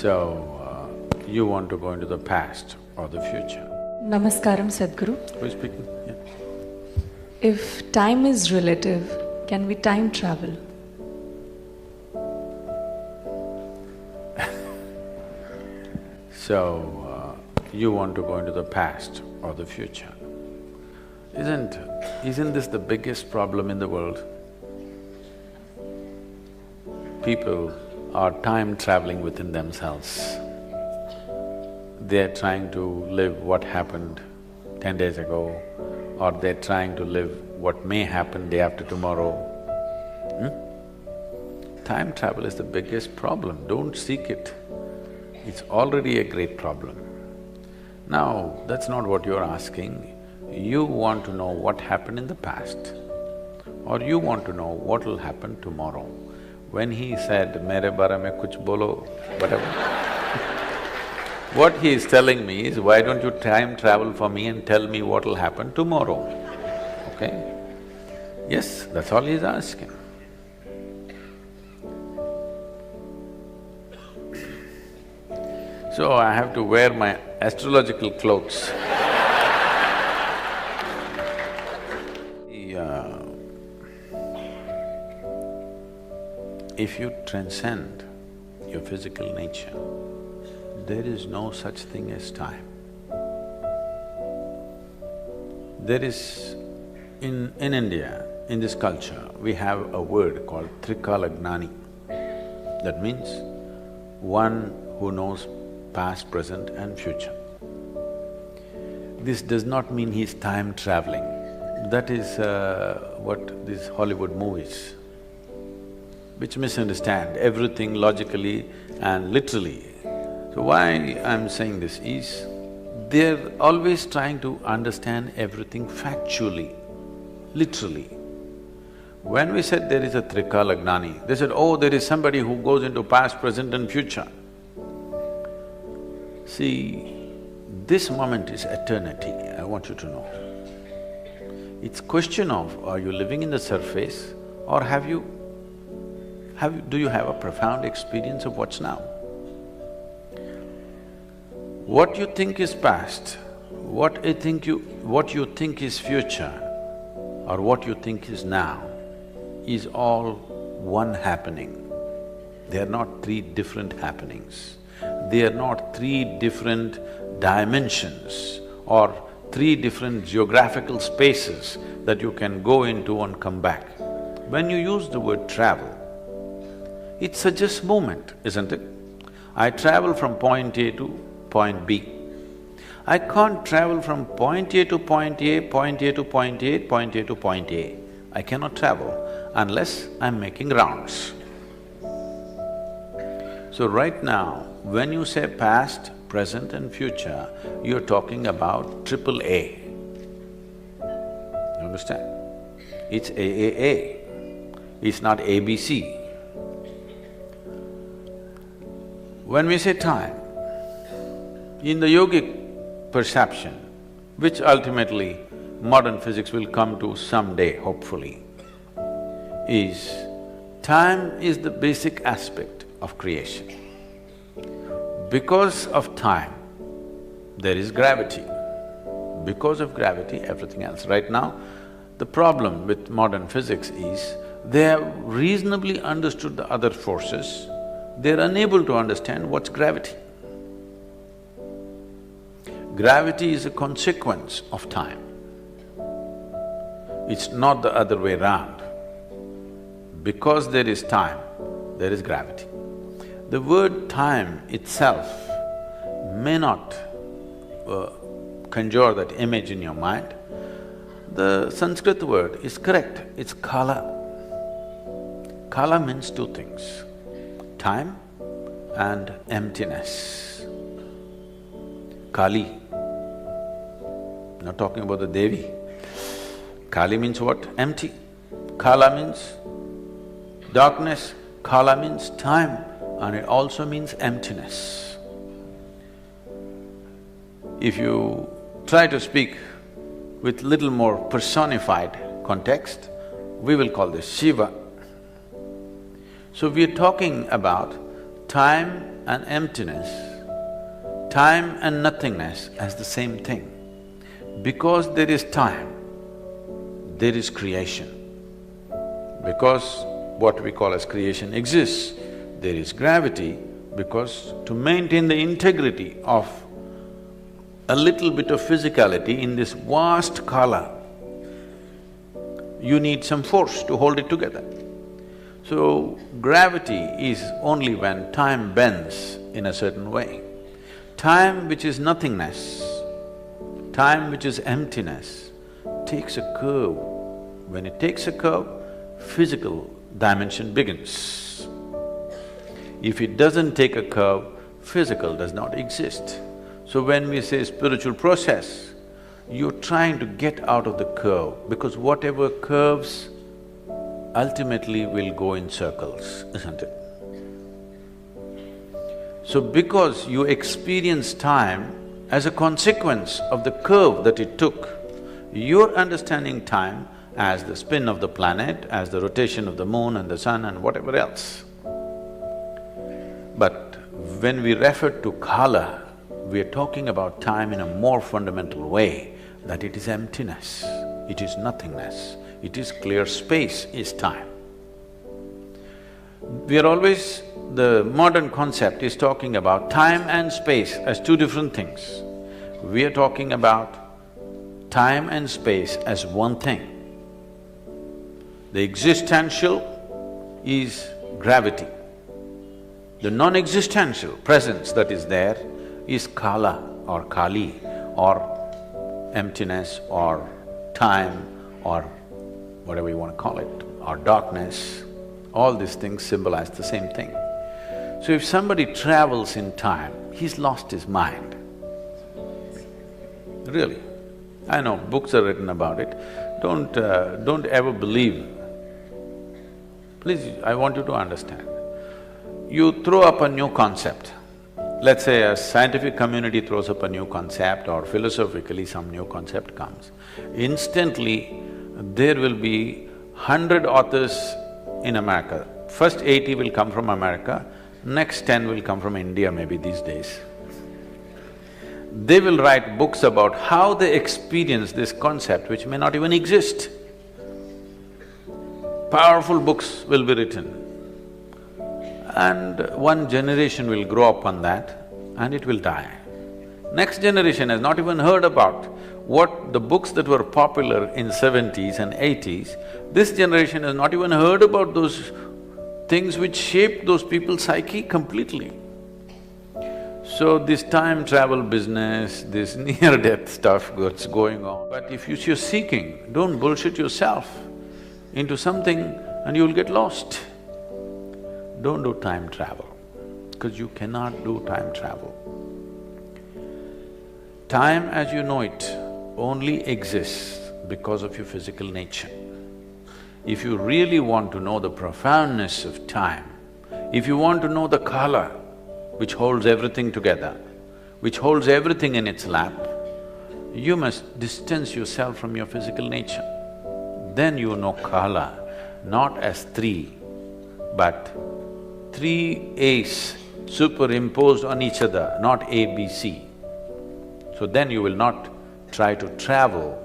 You want to go into the past or the future? Namaskaram, Sadhguru. Who is speaking? Yeah. If time is relative, can we time travel? You want to go into the past or the future? Isn't this the biggest problem in the world? People are time traveling within themselves. They're trying to live what happened 10 days ago, or they're trying to live what may happen day after tomorrow. Time travel is the biggest problem, don't seek it. It's already a great problem. Now, that's not what you're asking. You want to know what happened in the past, or you want to know what will happen tomorrow. When he said, "Mere bare mein kuch bolo," whatever, what he is telling me is, why don't you time travel for me and tell me what will happen tomorrow, okay? Yes, that's all he is asking. So I have to wear my astrological clothes. If you transcend your physical nature, there is no such thing as time. There is… in India, in this culture, we have a word called Trikalagnani. That means one who knows past, present and future. This does not mean he's time traveling. That is what these Hollywood movies, which misunderstand everything logically and literally. So why I'm saying this is, they're always trying to understand everything factually, literally. When we said there is a Trikalagnani, they said, oh, there is somebody who goes into past, present and future. See, this moment is eternity, I want you to know. It's question of, are you living in the surface or do you have a profound experience of what's now? What you think is past, what you think is future, or what you think is now, is all one happening. They are not three different happenings. They are not three different dimensions or three different geographical spaces that you can go into and come back. When you use the word travel, it suggests movement, isn't it? I travel from point A to point B. I can't travel from point A to point A, point A to point A, point A to point A. I cannot travel unless I'm making rounds. So right now, when you say past, present and future, you're talking about triple A. You understand? It's AAA, it's not ABC. When we say time, in the yogic perception, which ultimately modern physics will come to someday, hopefully, is time is the basic aspect of creation. Because of time, there is gravity. Because of gravity, everything else. Right now, the problem with modern physics is, they have reasonably understood the other forces, they're unable to understand what's gravity. Gravity is a consequence of time. It's not the other way around. Because there is time, there is gravity. The word time itself may not conjure that image in your mind. The Sanskrit word is correct, it's kala. Kala means two things, time and emptiness. Kali, not talking about the Devi. Kali means what? Empty. Kala means darkness, kala means time, and it also means emptiness. If you try to speak with little more personified context, we will call this Shiva. So we are talking about time and emptiness, time and nothingness as the same thing. Because there is time, there is creation. Because what we call as creation exists, there is gravity, because to maintain the integrity of a little bit of physicality in this vast kala, you need some force to hold it together. So, gravity is only when time bends in a certain way. Time which is nothingness, time which is emptiness, takes a curve. When it takes a curve, physical dimension begins. If it doesn't take a curve, physical does not exist. So when we say spiritual process, you're trying to get out of the curve, because whatever curves ultimately will go in circles, isn't it? So because you experience time as a consequence of the curve that it took, you're understanding time as the spin of the planet, as the rotation of the moon and the sun and whatever else. But when we refer to kala, we are talking about time in a more fundamental way, that it is emptiness, it is nothingness, it is clear space is time. We are always… the modern concept is talking about time and space as two different things. We are talking about time and space as one thing. The existential is gravity. The non-existential presence that is there is kala or kali or emptiness or time or whatever you want to call it, or darkness. All these things symbolize the same thing. So if somebody travels in time, he's lost his mind. Really. I know books are written about it. Don't ever believe. Please, I want you to understand. You throw up a new concept. Let's say a scientific community throws up a new concept, or philosophically some new concept comes. Instantly, there will be 100 authors in America. First 80 will come from America, next 10 will come from India maybe these days. They will write books about how they experience this concept which may not even exist. Powerful books will be written. And one generation will grow up on that and it will die. Next generation has not even heard about what the books that were popular in 70s and 80s, this generation has not even heard about those things which shaped those people's psyche completely. So this time travel business, this near-death stuff that's going on. But if you're seeking, don't bullshit yourself into something and you'll get lost. Don't do time travel, because you cannot do time travel. Time as you know it only exists because of your physical nature. If you really want to know the profoundness of time, if you want to know the kala which holds everything together, which holds everything in its lap, you must distance yourself from your physical nature. Then you know kala not as three, but three A's superimposed on each other, not A, B, C. So then you will not try to travel,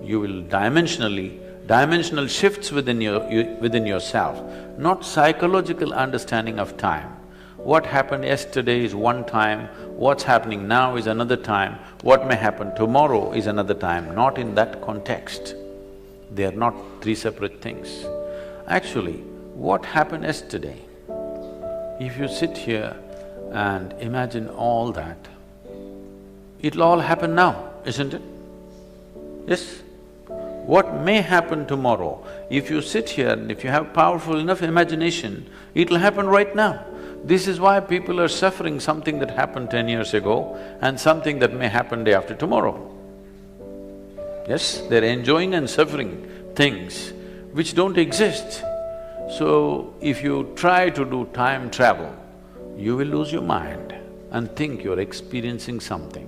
you will dimensional shifts within yourself, not psychological understanding of time. What happened yesterday is one time, what's happening now is another time, what may happen tomorrow is another time, not in that context. They are not three separate things. Actually, what happened yesterday, if you sit here and imagine all that, it'll all happen now, isn't it? Yes? What may happen tomorrow, if you sit here and if you have powerful enough imagination, it'll happen right now. This is why people are suffering something that happened 10 years ago and something that may happen day after tomorrow. Yes, they're enjoying and suffering things which don't exist. So, if you try to do time travel, you will lose your mind and think you're experiencing something.